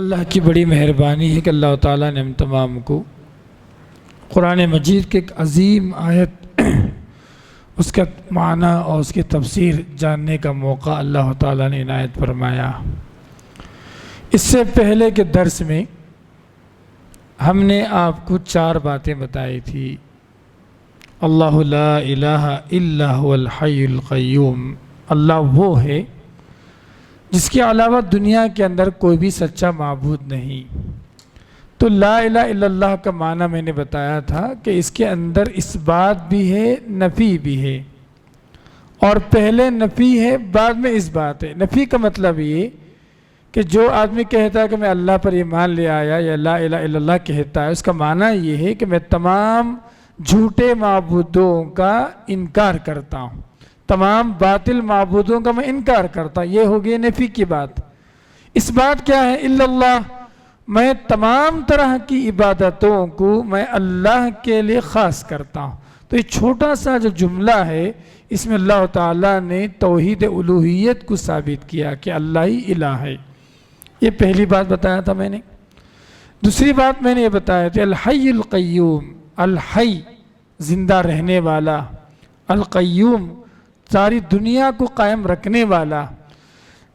اللہ کی بڑی مہربانی ہے کہ اللہ تعالیٰ نے ہم تمام کو قرآن مجید کے ایک عظیم آیت اس کا معنی اور اس کی تفسیر جاننے کا موقع اللہ تعالیٰ نے عنایت فرمایا۔ اس سے پہلے کے درس میں ہم نے آپ کو 4 باتیں بتائی تھی۔ اللہ لا الہ الا هو الحی القیوم، اللہ وہ ہے جس کے علاوہ دنیا کے اندر کوئی بھی سچا معبود نہیں۔ تو لا الہ الا اللہ کا معنی میں نے بتایا تھا کہ اس کے اندر اس بات بھی ہے، نفی بھی ہے، اور پہلے نفی ہے بعد میں اس بات ہے۔ نفی کا مطلب یہ کہ جو آدمی کہتا ہے کہ میں اللہ پر ایمان لے آیا یا لا الہ الا اللہ کہتا ہے، اس کا معنی یہ ہے کہ میں تمام جھوٹے معبودوں کا انکار کرتا ہوں، تمام باطل معبودوں کا میں انکار کرتا ہوں۔ یہ ہو گئی نفی کی بات۔ اس بات کیا ہے؟ الا اللہ، میں تمام طرح کی عبادتوں کو میں اللہ کے لیے خاص کرتا ہوں۔ تو یہ چھوٹا سا جو جملہ ہے اس میں اللہ تعالیٰ نے توحید الوہیت کو ثابت کیا کہ اللہ ہی الہ ہے۔ یہ پہلی بات بتایا تھا میں نے۔ دوسری بات میں نے یہ بتایا تھا الحی القیوم، الحی زندہ رہنے والا، القیوم ساری دنیا کو قائم رکھنے والا۔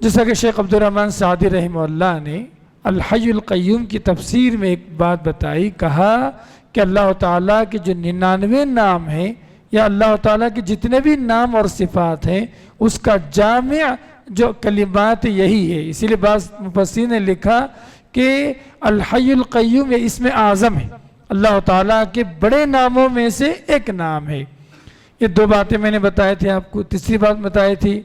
جیسا کہ شیخ عبدالرحمن سعدی رحمہ اللہ نے الحی القیوم کی تفسیر میں ایک بات بتائی، کہا کہ اللہ تعالیٰ کے جو 99 نام ہیں یا اللہ تعالیٰ کے جتنے بھی نام اور صفات ہیں اس کا جامع جو کلمات یہی ہے۔ اسی لیے بعض مفسرین نے لکھا کہ الحی القیوم یہ اسم اعظم ہے، اللہ تعالیٰ کے بڑے ناموں میں سے ایک نام ہے۔ یہ 2 باتیں میں نے بتائی تھی آپ کو۔ تیسری بات بتائی تھی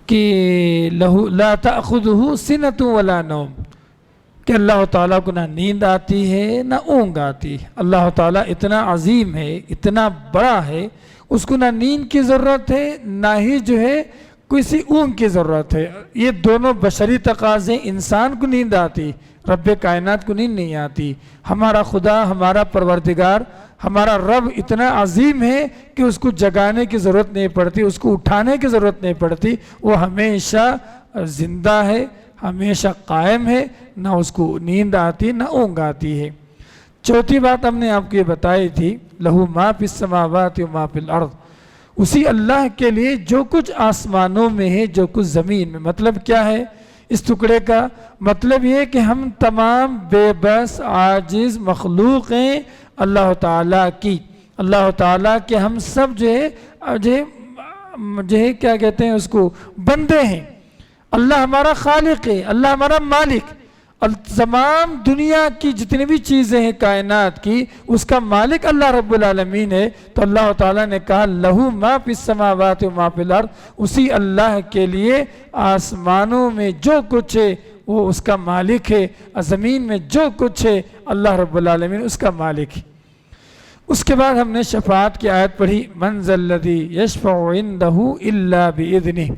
کہ لا تأخذہ سنۃ ولا نوم، کہ اللہ تعالیٰ کو نہ نیند آتی ہے نہ اونگ آتی ہے۔ اللہ تعالیٰ اتنا عظیم ہے، اتنا بڑا ہے، اس کو نہ نیند کی ضرورت ہے نہ ہی جو ہے کسی اونگ کی ضرورت ہے۔ یہ دونوں بشری تقاضے، انسان کو نیند آتی، رب کائنات کو نیند نہیں آتی۔ ہمارا خدا، ہمارا پروردگار، ہمارا رب اتنا عظیم ہے کہ اس کو جگانے کی ضرورت نہیں پڑتی، اس کو اٹھانے کی ضرورت نہیں پڑتی، وہ ہمیشہ زندہ ہے، ہمیشہ قائم ہے، نہ اس کو نیند آتی نہ اونگ آتی ہے۔ چوتھی بات ہم نے آپ کو یہ بتائی تھی لہو ما فی السماوات و ما فی الارض، اسی اللہ کے لیے جو کچھ آسمانوں میں ہے جو کچھ زمین میں۔ مطلب کیا ہے اس ٹکڑے کا؟ مطلب یہ کہ ہم تمام بے بس عاجز مخلوق ہیں اللہ تعالیٰ کی، اللہ تعالیٰ کے ہم سب جو ہے کیا کہتے ہیں اس کو، بندے ہیں۔ اللہ ہمارا خالق ہے، اللہ ہمارا مالک، تمام دنیا کی جتنی بھی چیزیں ہیں کائنات کی اس کا مالک اللہ رب العالمین ہے۔ تو اللہ تعالیٰ نے کہا لہو ما فی السماوات و ما فی الارض، اسی اللہ کے لیے آسمانوں میں جو کچھ ہے وہ اس کا مالک ہے، زمین میں جو کچھ ہے اللہ رب العالمین اس کا مالک ہے۔ اس کے بعد ہم نے شفاعت کی آیت پڑھی من ذا الذی یشفع عندہ الا باذنہ،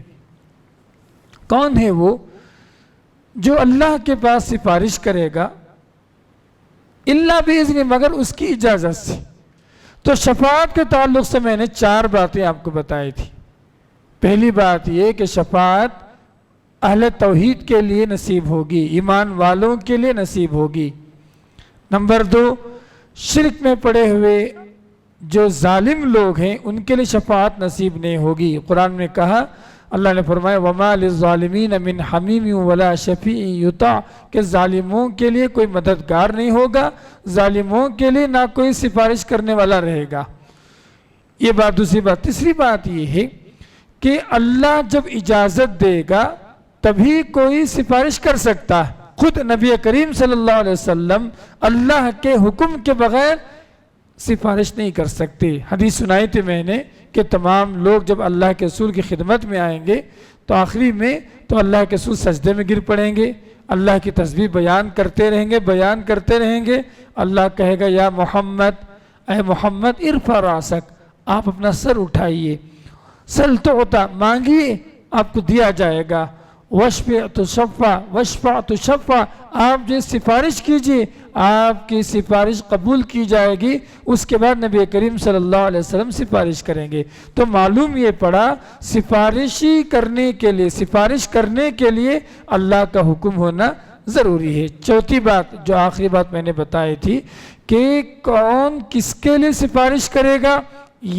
کون ہے وہ جو اللہ کے پاس سفارش کرے گا الا باذنہ، مگر اس کی اجازت سے۔ تو شفاعت کے تعلق سے میں نے 4 باتیں آپ کو بتائی تھی۔ پہلی بات یہ کہ شفاعت اہل توحید کے لیے نصیب ہوگی، ایمان والوں کے لیے نصیب ہوگی۔ نمبر 2، شرک میں پڑے ہوئے جو ظالم لوگ ہیں ان کے لیے شفاعت نصیب نہیں ہوگی۔ قرآن میں کہا، اللہ نے فرمایا وَمَا لِلظَّالِمِينَ مِنْ حَمِيمٍ وَلَا شَفِيعٍ يُطَاعُ، کہ ظالموں کے لیے کوئی مددگار نہیں ہوگا، ظالموں کے لیے نہ کوئی سفارش کرنے والا رہے گا۔ یہ بات دوسری بات۔ تیسری بات یہ ہے کہ اللہ جب اجازت دے گا تبھی کوئی سفارش کر سکتا ہے۔ خود نبی کریم صلی اللہ علیہ وسلم اللہ کے حکم کے بغیر سفارش نہیں کر سکتے۔ حدیث سنائی تھی میں نے کہ تمام لوگ جب اللہ کے رسول کی خدمت میں آئیں گے تو آخری میں تو اللہ کے رسول سجدے میں گر پڑیں گے، اللہ کی تسبیح بیان کرتے رہیں گے۔ اللہ کہے گا یا محمد، اے محمد ارفع راسک، آپ اپنا سر اٹھائیے، سل تعطیٰ، مانگیے آپ کو دیا جائے گا، وشفع تشفع وشفع تشفع، آپ جو سفارش کیجئے آپ کی سفارش قبول کی جائے گی۔ اس کے بعد نبی کریم صلی اللہ علیہ وسلم سفارش کریں گے۔ تو معلوم یہ پڑا سفارش کرنے کے لیے اللہ کا حکم ہونا ضروری ہے۔ چوتھی بات جو آخری بات میں نے بتائی تھی کہ کون کس کے لیے سفارش کرے گا،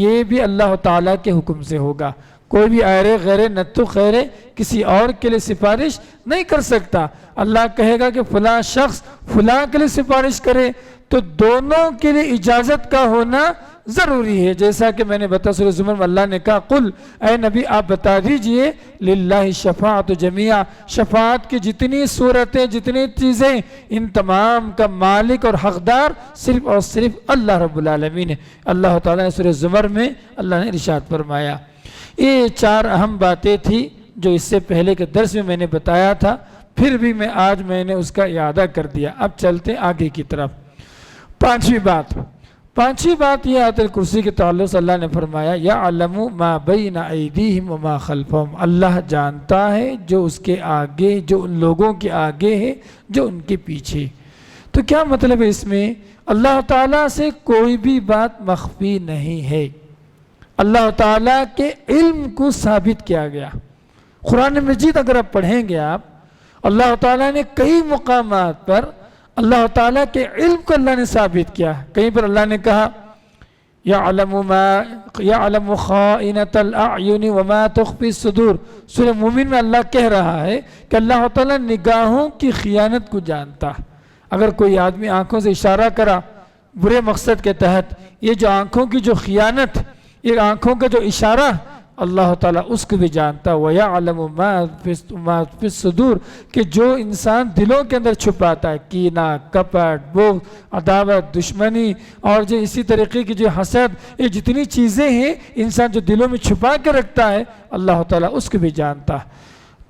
یہ بھی اللہ تعالیٰ کے حکم سے ہوگا۔ کوئی بھی آئرے غیرے نتو خیرے کسی اور کے لیے سفارش نہیں کر سکتا۔ اللہ کہے گا کہ فلاں شخص فلاں کے لیے سفارش کرے تو دونوں کے لیے اجازت کا ہونا ضروری ہے۔ جیسا کہ میں نے بتا سورہ زمر میں اللہ نے کہا قل، اے نبی آپ بتا دیجئے للہ شفاعت جمیعہ، شفاعت کی جتنی صورتیں جتنی چیزیں ان تمام کا مالک اور حقدار صرف اور صرف اللہ رب العالمین ہے۔ اللہ تعالیٰ نے سورہ زمر میں اللہ نے ارشاد فرمایا۔ یہ چار اہم باتیں تھی جو اس سے پہلے کے درس میں نے بتایا تھا، پھر بھی آج میں نے اس کا اعادہ کر دیا۔ اب چلتے آگے کی طرف۔ پانچویں بات یہ آیت الکرسی کے تعلق سے اللہ نے فرمایا یعلم ما بین ایدیہم وما خلفہم، اللہ جانتا ہے جو اس کے آگے، جو ان لوگوں کے آگے ہے، جو ان کے پیچھے۔ تو کیا مطلب ہے اس میں؟ اللہ تعالیٰ سے کوئی بھی بات مخفی نہیں ہے۔ اللہ تعالیٰ کے علم کو ثابت کیا گیا۔ قرآن مجید اگر آپ پڑھیں گے اللہ تعالیٰ نے کئی مقامات پر اللہ تعالیٰ کے علم کو اللہ نے ثابت کیا۔ کہیں پر اللہ نے کہا یعلم خائنۃ الاعین وما تخفی الصدور۔ سورہ مومن میں اللہ کہہ رہا ہے کہ اللہ تعالیٰ نگاہوں کی خیانت کو جانتا۔ اگر کوئی آدمی آنکھوں سے اشارہ کرا برے مقصد کے تحت، یہ جو آنکھوں کی جو خیانت، یہ آنکھوں کا جو اشارہ اللہ تعالیٰ اس کو بھی جانتا۔ وَيَعْلَمُ مَا فِي الصُّدُورِ، کہ جو انسان دلوں کے اندر چھپاتا ہے، کینہ، کپٹ، بغض، عداوت، دشمنی اور جو اسی طریقے کی جو حسد، یہ جتنی چیزیں ہیں انسان جو دلوں میں چھپا کے رکھتا ہے اللہ تعالیٰ اس کو بھی جانتا۔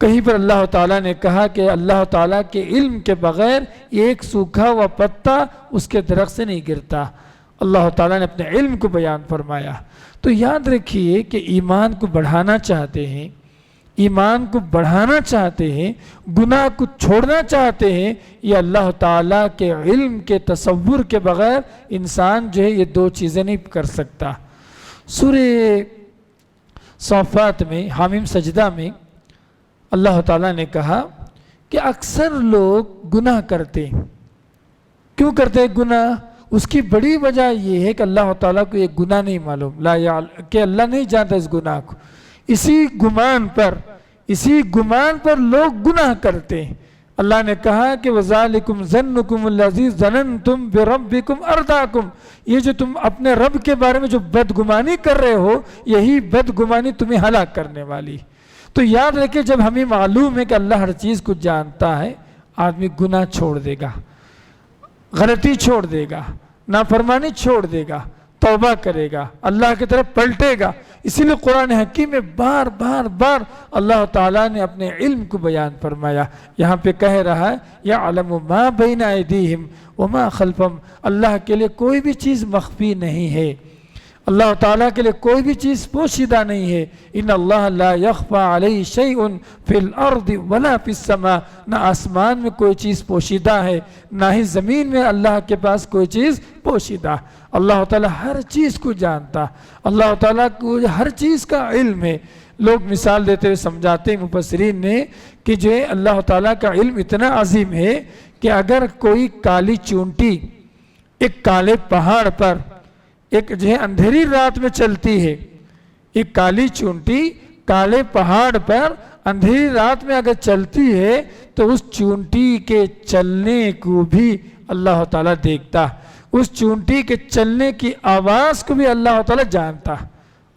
کہیں پر اللہ تعالیٰ نے کہا کہ اللہ تعالیٰ کے علم کے بغیر ایک سوکھا ہوا پتا اس کے درخت سے نہیں گرتا۔ اللہ تعالیٰ نے اپنے علم کو بیان فرمایا۔ تو یاد رکھیے کہ ایمان کو بڑھانا چاہتے ہیں، ایمان کو بڑھانا چاہتے ہیں، گناہ کو چھوڑنا چاہتے ہیں، یہ اللہ تعالیٰ کے علم کے تصور کے بغیر انسان جو ہے یہ دو چیزیں نہیں کر سکتا۔ سورہ صافات میں حامیم سجدہ میں اللہ تعالیٰ نے کہا کہ اکثر لوگ گناہ کرتے ہیں۔ کیوں کرتے ہیں گناہ؟ اس کی بڑی وجہ یہ ہے کہ اللہ تعالیٰ کو یہ گناہ نہیں معلوم، کہ اللہ نہیں جانتا اس گناہ کو۔ اسی گمان پر لوگ گناہ کرتے ہیں۔ اللہ نے کہا کہ وَذَلِكُمْ ظَنُّكُمُ الَّذِي ظَنَنْتُمْ بِرَبِّكُمْ أَرْدَاكُمْ، یہ جو تم اپنے رب کے بارے میں جو بدگمانی کر رہے ہو، یہی بدگمانی تمہیں ہلاک کرنے والی۔ تو یاد رکھیں جب ہمیں معلوم ہے کہ اللہ ہر چیز کو جانتا ہے، آدمی گناہ چھوڑ دے گا، غلطی چھوڑ دے گا، نافرمانی چھوڑ دے گا، توبہ کرے گا، اللہ کی طرف پلٹے گا۔ اسی لیے قرآن حکیم میں بار بار اللہ تعالیٰ نے اپنے علم کو بیان فرمایا۔ یہاں پہ کہہ رہا ہے یعلم ما بین ایدیہم وما خلفہم، اللہ کے لیے کوئی بھی چیز مخفی نہیں ہے، اللہ تعالیٰ کے لیے کوئی بھی چیز پوشیدہ نہیں ہے۔ ان اللہ لا یخفی علیہ شیء فی الارض ولا فی السماء، نہ آسمان میں کوئی چیز پوشیدہ ہے نہ ہی زمین میں اللہ کے پاس کوئی چیز پوشیدہ۔ اللہ تعالیٰ ہر چیز کو جانتا، اللہ تعالیٰ کو ہر چیز کا علم ہے۔ لوگ مثال دیتے ہوئے سمجھاتے ہیں مفسرین نے کہ جو اللہ تعالیٰ کا علم اتنا عظیم ہے کہ اگر کوئی کالی چونٹی ایک کالے پہاڑ پر ایک جو ہے اندھیری رات میں چلتی ہے، ایک کالی چونٹی کالے پہاڑ پر اندھیری رات میں اگر چلتی ہے تو اس چونٹی کے چلنے کو بھی اللہ تعالیٰ دیکھتا، اس چونٹی کے چلنے کی آواز کو بھی اللہ تعالیٰ جانتا۔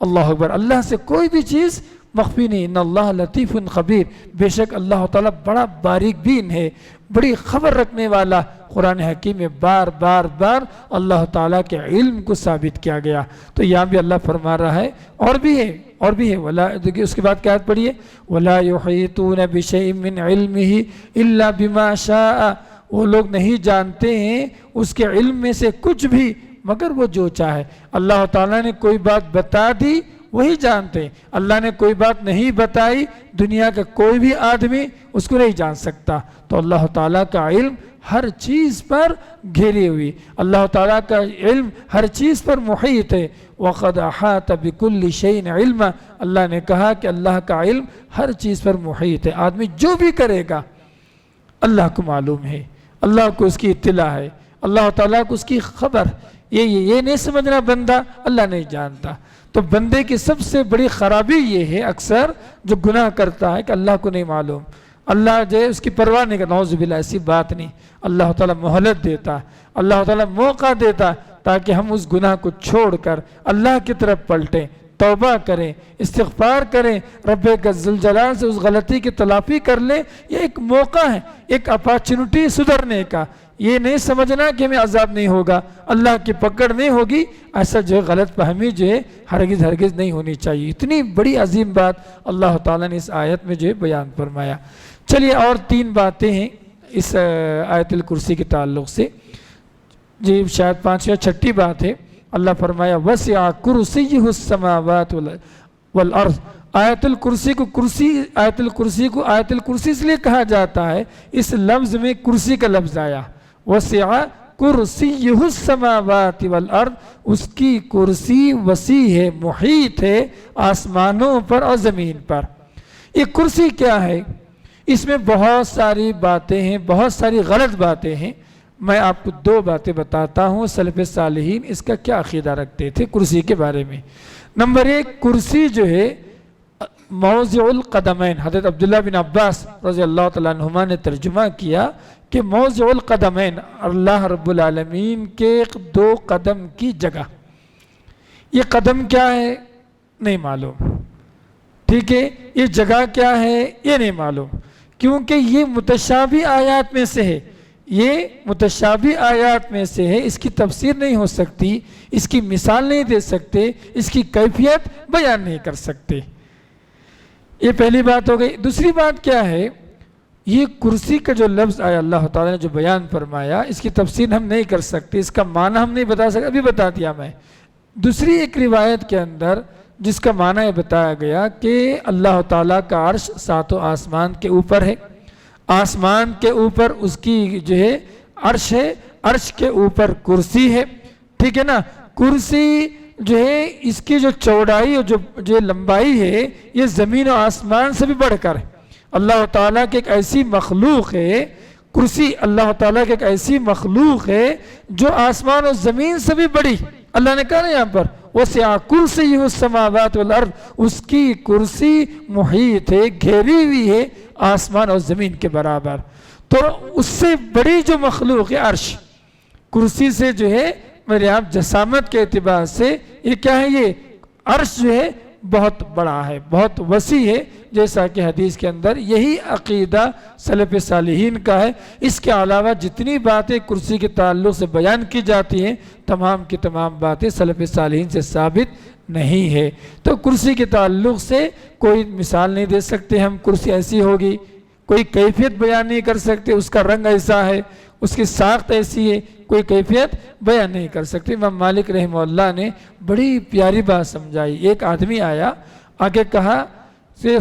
اللہ اکبر، اللہ سے کوئی بھی چیز مخفی نہیں۔ ان اللہ لطیف خبیر، بے شک اللہ تعالیٰ بڑا باریک بین ہے، بڑی خبر رکھنے والا۔ قرآن حکیم میں بار بار اللہ تعالیٰ کے علم کو ثابت کیا گیا۔ تو یہاں بھی اللہ فرما رہا ہے اور بھی ہے دیکھیے اس کے بعد کیا پڑھیے وَلَا يُحِيطُونَ بِشَيْءٍ مِّنْ عِلْمِهِ إِلَّا بِمَا شَاءَ، وہ لوگ نہیں جانتے ہیں اس کے علم میں سے کچھ بھی مگر وہ جو چاہے۔ اللہ تعالیٰ نے کوئی بات بتا دی وہی جانتے ہیں۔ اللہ نے کوئی بات نہیں بتائی، دنیا کا کوئی بھی آدمی اس کو نہیں جان سکتا۔ تو اللہ تعالیٰ کا علم ہر چیز پر گھیری ہوئی، اللہ تعالیٰ کا علم ہر چیز پر محیط ہے۔ وَقَدْ أَحَاطَ بِكُلِّ شَيْءٍ عِلْمًا، اللہ نے کہا کہ اللہ کا علم ہر چیز پر محیط ہے۔ آدمی جو بھی کرے گا اللہ کو معلوم ہے، اللہ کو اس کی اطلاع ہے، اللہ تعالیٰ کو اس کی خبر۔ یہ نہیں سمجھنا بندہ اللہ نہیں جانتا۔ تو بندے کی سب سے بڑی خرابی یہ ہے اکثر جو گناہ کرتا ہے کہ اللہ کو نہیں معلوم، اللہ جو ہے اس کی پرواہ نہیں کرتا۔ نعوذ باللہ، ایسی بات نہیں۔ اللہ تعالیٰ مہلت دیتا، اللہ تعالیٰ موقع دیتا تاکہ ہم اس گناہ کو چھوڑ کر اللہ کی طرف پلٹیں، توبہ کریں، استغفار کریں، رب ذوالجلال سے اس غلطی کی تلافی کر لیں۔ یہ ایک موقع ہے، ایک اپارچونٹی سدھرنے کا۔ یہ نہیں سمجھنا کہ ہمیں عذاب نہیں ہوگا، اللہ کی پکڑ نہیں ہوگی، ایسا جو ہے غلط فہمی جو ہے ہرگز ہرگز نہیں ہونی چاہیے۔ اتنی بڑی عظیم بات اللہ تعالیٰ نے اس آیت میں جو ہے بیان فرمایا۔ چلیے اور 3 باتیں ہیں اس آیت الکرسی کے تعلق سے، جی شاید 5 یا 6 بات ہے۔ اللہ فرمایا وسع کرسیہ السماوات والارض۔ آیت الکرسی کو آیت الکرسی اس لیے کہا جاتا ہے، اس لفظ میں کرسی کا لفظ آیا، وسع کرسیہ السماوات والارض، اس کی کرسی وسیع ہے، محیط ہے آسمانوں پر اور زمین پر۔ یہ کرسی کیا ہے؟ اس میں بہت ساری باتیں ہیں، بہت ساری غلط باتیں ہیں۔ میں آپ کو 2 باتیں بتاتا ہوں، سلف صالحین اس کا کیا عقیدہ رکھتے تھے کرسی کے بارے میں۔ نمبر 1، کرسی جو ہے موضع القدمین، حضرت عبداللہ بن عباس رضی اللہ تعالیٰ عنہما نے ترجمہ کیا کہ موضع القدمین، اللہ رب العالمین کے 2 قدم کی جگہ۔ یہ قدم کیا ہے نہیں معلوم، ٹھیک ہے، یہ جگہ کیا ہے یہ نہیں معلوم، کیونکہ یہ متشابہ آیات میں سے ہے، یہ متشابہ آیات میں سے ہے، اس کی تفسیر نہیں ہو سکتی، اس کی مثال نہیں دے سکتے، اس کی کیفیت بیان نہیں کر سکتے۔ یہ پہلی بات ہو گئی۔ دوسری بات کیا ہے، یہ کرسی کا جو لفظ آیا اللہ تعالیٰ نے جو بیان فرمایا، اس کی تفسیر ہم نہیں کر سکتے، اس کا معنی ہم نہیں بتا سکتے، ابھی بتا دیا میں۔ دوسری ایک روایت کے اندر جس کا معنی یہ بتایا گیا کہ اللہ تعالیٰ کا عرش 7 آسمان کے اوپر ہے، آسمان کے اوپر اس کی جو ہے عرش ہے، عرش کے اوپر کرسی ہے، ٹھیک ہے نا۔ کرسی جو ہے اس کی جو چوڑائی اور جو لمبائی ہے یہ زمین و آسمان سے بھی بڑھ کر ہے۔ اللہ تعالیٰ کی ایک ایسی مخلوق ہے، کرسی اللہ تعالیٰ کی ایک ایسی مخلوق ہے جو آسمان اور زمین سے بھی بڑی۔ اللہ نے کہا نا یہاں پر وسع کرسیہ السماوات والارض، اس کی کرسی محیط ہے، گھیری ہوئی ہے آسمان اور زمین کے برابر۔ تو اس سے بڑی جو مخلوق ہے عرش، کرسی سے جو ہے میرے آپ جسامت کے اعتبار سے یہ کیا ہے، یہ عرش جو ہے بہت بڑا ہے، بہت وسیع ہے، جیسا کہ حدیث کے اندر یہی عقیدہ سلف صالحین کا ہے۔ اس کے علاوہ جتنی باتیں کرسی کے تعلق سے بیان کی جاتی ہیں تمام کی تمام باتیں سلف صالحین سے ثابت نہیں ہے۔ تو کرسی کے تعلق سے کوئی مثال نہیں دے سکتے ہم، کرسی ایسی ہوگی، کوئی کیفیت بیان نہیں کر سکتے، اس کا رنگ ایسا ہے، اس کی ساخت ایسی ہے، کوئی کیفیت بیان نہیں کر سکتے۔ امام مالک رحمہ اللہ نے بڑی پیاری بات سمجھائی۔ ایک آدمی آیا، آگے کہا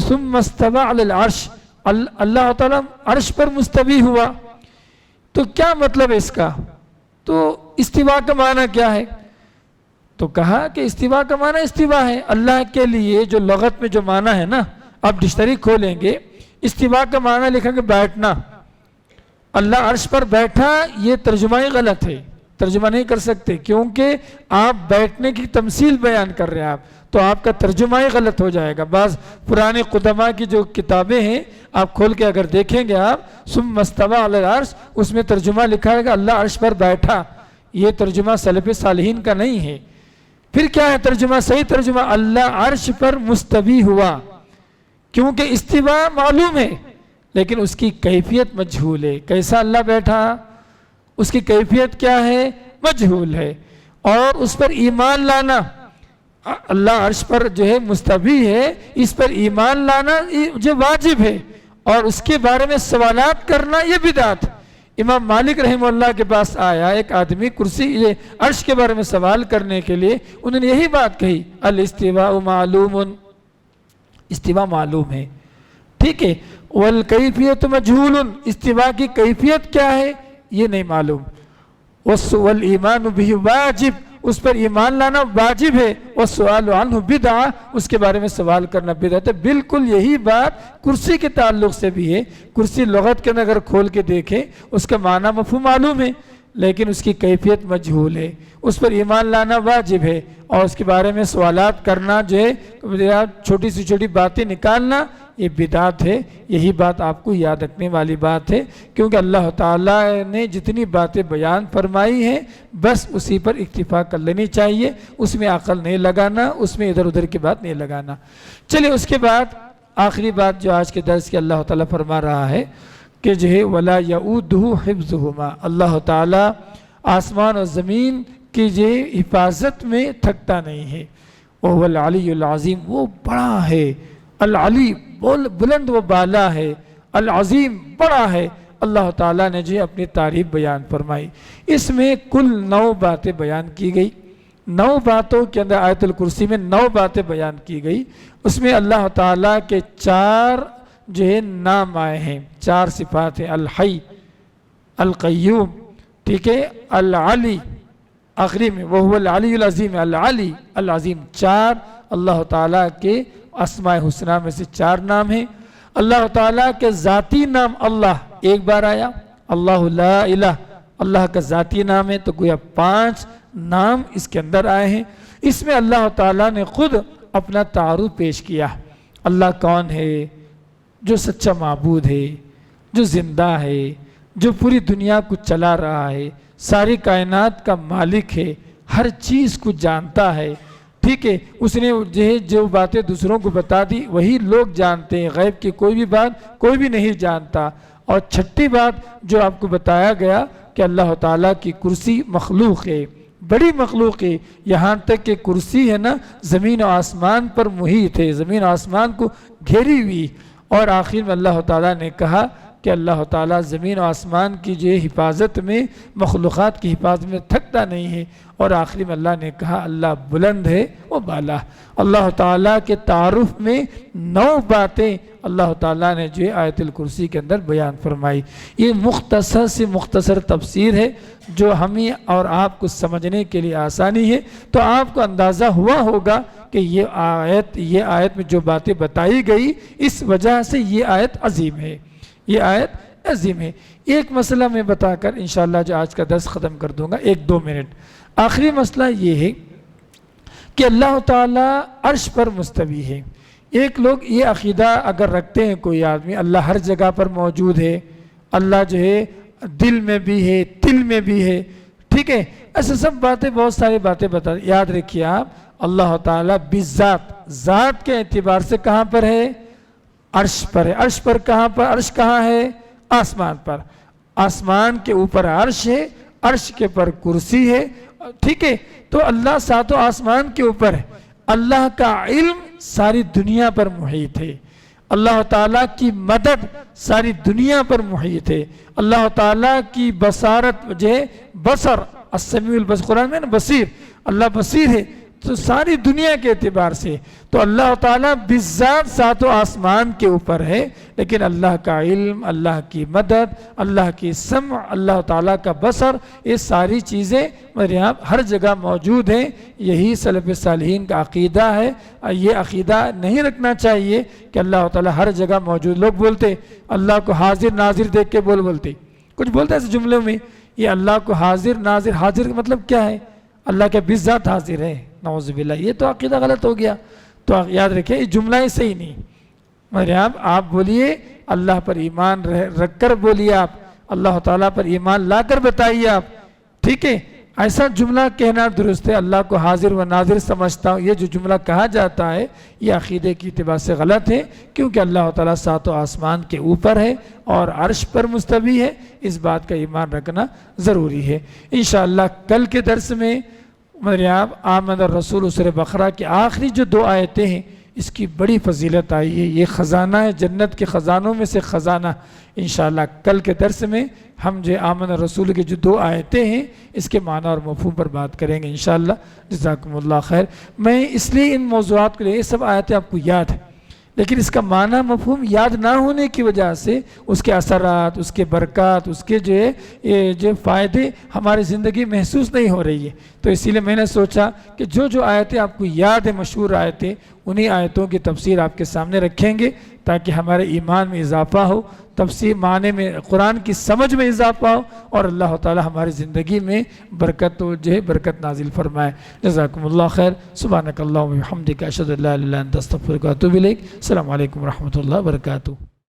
ثم استوى علی العرش، اللہ تعالیٰ عرش پر مستوی ہوا، تو کیا مطلب ہے اس کا؟ تو استوا کا معنی کیا ہے؟ تو کہا کہ استوا کا معنی استوا ہے۔ اللہ کے لیے جو لغت میں جو معنی ہے نا، آپ ڈکشنری کھولیں گے، استوا کا معنی لکھیں گے بیٹھنا، اللہ عرش پر بیٹھا، یہ ترجمہ ہی غلط ہے، ترجمہ نہیں کر سکتے، کیونکہ آپ بیٹھنے کی تمثیل بیان کر رہے ہیں، آپ تو آپ کا ترجمہ ہی غلط ہو جائے گا۔ بعض پرانے قدماء کی جو کتابیں ہیں آپ کھول کے اگر دیکھیں گے آپ، ثم استوى علی العرش، اس میں ترجمہ لکھا ہے کہ اللہ عرش پر بیٹھا، یہ ترجمہ سلف صالحین کا نہیں ہے۔ پھر کیا ہے ترجمہ؟ صحیح ترجمہ اللہ عرش پر مستوی ہوا، کیونکہ استوا معلوم ہے لیکن اس کی کیفیت مجہول ہے، کیسا اللہ بیٹھا، اس کی کیفیت کیا ہے مجہول ہے۔ اور اس پر ایمان لانا، اللہ عرش پر جو ہے مستوی ہے، اس پر ایمان لانا جو واجب ہے، اور اس کے بارے میں سوالات کرنا یہ بدعت۔ امام مالک رحمہ اللہ کے پاس آیا ایک آدمی کرسی یہ عرش کے بارے میں سوال کرنے کے لیے، انہوں نے یہی بات کہی، الاستواء معلوم، استواء معلوم ہے، ٹھیک ہے، والکیفیت مجہول، استواء کی کیفیت کیا ہے یہ نہیں معلوم، والایمان بہ واجب، اس پر ایمان لانا واجب ہے، والسؤال عنہ بدعہ، اس کے بارے میں سوال کرنا بدعت ہے۔ بالکل یہی بات کرسی کے تعلق سے بھی ہے۔ کرسی لغت کے اندر اگر کھول کے دیکھیں اس کا معنی مفہوم معلوم ہے، لیکن اس کی کیفیت مجہول ہے، اس پر ایمان لانا واجب ہے، اور اس کے بارے میں سوالات کرنا جو ہے چھوٹی سی چھوٹی باتیں نکالنا یہ بدعت ہے۔ یہی بات آپ کو یاد رکھنے والی بات ہے، کیونکہ اللہ تعالیٰ نے جتنی باتیں بیان فرمائی ہیں بس اسی پر اکتفا کر لینی چاہیے، اس میں عقل نہیں لگانا، اس میں ادھر ادھر کی بات نہیں لگانا۔ چلیے اس کے بعد آخری بات جو آج کے درس کے اللہ تعالیٰ فرما رہا ہے کہ جو ہے وَلَا يَؤُودُهُ حِفْظُهُمَا، اللہ تعالیٰ آسمان اور زمین کی جو حفاظت میں تھکتا نہیں ہے، وَهُوَ الْعَلِيُّ الْعَظِيمُ، وہ بڑا ہے، العلی بلند و بالا ہے، العظیم بڑا ہے۔ اللہ تعالیٰ نے جو اپنی تعریف بیان فرمائی، اس میں کل 9 باتیں بیان کی گئی۔ 9 باتوں کے اندر آیت الکرسی میں 9 باتیں بیان کی گئی، اس میں اللہ تعالیٰ کے 4 جو ہے نام آئے ہیں، 4 صفات ہیں، الحی، القیوم، ٹھیک ہے، العلی، آخری میں وہو العلی العظیم، العلی العظیم، 4 اللہ تعالیٰ کے اسماء حسنہ میں سے 4 نام ہیں۔ اللہ تعالیٰ کے ذاتی نام اللہ ایک بار آیا، اللہ لا الہ، اللہ کا ذاتی نام ہے، تو گویا 5 نام اس کے اندر آئے ہیں۔ اس میں اللہ تعالیٰ نے خود اپنا تعارف پیش کیا، اللہ کون ہے، جو سچا معبود ہے، جو زندہ ہے، جو پوری دنیا کو چلا رہا ہے، ساری کائنات کا مالک ہے، ہر چیز کو جانتا ہے، ٹھیک ہے، اس نے جو باتیں دوسروں کو بتا دی وہی لوگ جانتے ہیں، غیب کی کوئی بھی بات کوئی بھی نہیں جانتا۔ اور 6ٹھی بات جو آپ کو بتایا گیا کہ اللہ تعالیٰ کی کرسی مخلوق ہے، بڑی مخلوق ہے، یہاں تک کہ کرسی ہے نا زمین و آسمان پر محیط ہے، زمین و آسمان کو گھیری ہوئی۔ اور آخر میں اللہ تعالیٰ نے کہا کہ اللہ تعالیٰ زمین و آسمان کی جو حفاظت میں، مخلوقات کی حفاظت میں تھکتا نہیں ہے۔ اور آخری میں اللہ نے کہا اللہ بلند ہے وہ بالا۔ اللہ تعالیٰ کے تعارف میں 9 باتیں اللہ تعالیٰ نے جو آیت الکرسی کے اندر بیان فرمائی۔ یہ مختصر سے مختصر تفسیر ہے جو ہمیں اور آپ کو سمجھنے کے لیے آسانی ہے، تو آپ کو اندازہ ہوا ہوگا کہ یہ آیت میں جو باتیں بتائی گئی اس وجہ سے یہ آیت عظیم ہے، یہ آیت عظیم ہے۔ ایک مسئلہ میں بتا کر انشاءاللہ جو آج کا درس ختم کر دوں گا، 1-2 منٹ۔ آخری مسئلہ یہ ہے کہ اللہ تعالیٰ عرش پر مستوی ہے۔ ایک لوگ یہ عقیدہ اگر رکھتے ہیں کوئی آدمی اللہ ہر جگہ پر موجود ہے، اللہ جو ہے دل میں بھی ہے، دل میں بھی ہے، ٹھیک ہے، ایسے سب باتیں بہت ساری باتیں بتا، یاد رکھیے آپ اللہ تعالیٰ بذات، ذات کے اعتبار سے کہاں پر ہے؟ عرش پر ہے۔ عرش پر کہاں پر؟ عرش کہاں ہے؟ آسمان پر۔ آسمان کے اوپر عرش ہے، عرش کے پر کرسی ہے، ٹھیک ہے، تو اللہ 7 آسمان کے اوپر ہے۔ اللہ کا علم ساری دنیا پر محیط ہے، اللہ تعالیٰ کی مدد ساری دنیا پر محیط ہے، اللہ تعالیٰ کی بصارت جو ہے بصر، السمیع البصیر، قرآن میں نا بصیر، اللہ بصیر ہے، تو ساری دنیا کے اعتبار سے تو اللہ تعالیٰ بالذات 7 آسمان کے اوپر ہے، لیکن اللہ کا علم، اللہ کی مدد، اللہ کی سمع، اللہ تعالیٰ کا بصر، یہ ساری چیزیں میرے یہاں ہر جگہ موجود ہیں۔ یہی سلف صالحین کا عقیدہ ہے۔ یہ عقیدہ نہیں رکھنا چاہیے کہ اللہ تعالیٰ ہر جگہ موجود۔ لوگ بولتے اللہ کو حاضر ناظر دیکھ کے بولتے کچھ بولتے ایسے جملوں میں، یہ اللہ کو حاضر ناظر، حاضر کا مطلب کیا ہے؟ اللہ کے بالذات حاضر ہے، نعوذ باللہ، یہ تو عقیدہ غلط ہو گیا۔ تو یاد رکھیں یہ جملہ ہی صحیح نہیں۔ میرے آپ بولیے اللہ پر ایمان رکھ کر بولیے، آپ اللہ تعالیٰ پر ایمان لا کر بتائیے آپ، ٹھیک ہے، ایسا جملہ کہنا درست ہے۔ اللہ کو حاضر و ناظر سمجھتا ہوں، یہ جو جملہ کہا جاتا ہے یہ عقیدے کی اعتبار سے غلط ہے، کیونکہ اللہ تعالیٰ 7 آسمان کے اوپر ہے اور عرش پر مستوی ہے، اس بات کا ایمان رکھنا ضروری ہے۔ انشاءاللہ کل کے درس میں میرے آمن الرسول سورہ بقرہ کی آخری جو 2 آیتیں ہیں اس کی بڑی فضیلت آئی ہے، یہ خزانہ ہے، جنت کے خزانوں میں سے خزانہ۔ انشاءاللہ کل کے درس میں ہم جو آمن رسول کی جو 2 آیتیں ہیں اس کے معنی اور مفہوم پر بات کریں گے انشاءاللہ۔ جزاکم اللہ خیر۔ میں اس لیے ان موضوعات کو لے، یہ سب آیتیں آپ کو یاد ہیں، لیکن اس کا معنی مفہوم یاد نہ ہونے کی وجہ سے اس کے اثرات، اس کے برکات، اس کے جو فائدے ہماری زندگی محسوس نہیں ہو رہی ہے۔ تو اسی لیے میں نے سوچا کہ جو آیتیں آپ کو یاد ہیں، مشہور آیتیں، انہی آیتوں کی تفسیر آپ کے سامنے رکھیں گے تاکہ ہمارے ایمان میں اضافہ ہو، تفسیر معنی میں قرآن کی سمجھ میں اضافہ ہو، اور اللہ تعالی ہماری زندگی میں برکت نازل فرمائے۔ جزاکم اللہ خیر۔ سبحانک اللہم و بحمدک، اشہد ان لا الہ الا انت، استغفرک و اتوب الیک۔ السلام علیکم و رحمۃ اللہ وبرکاتہ۔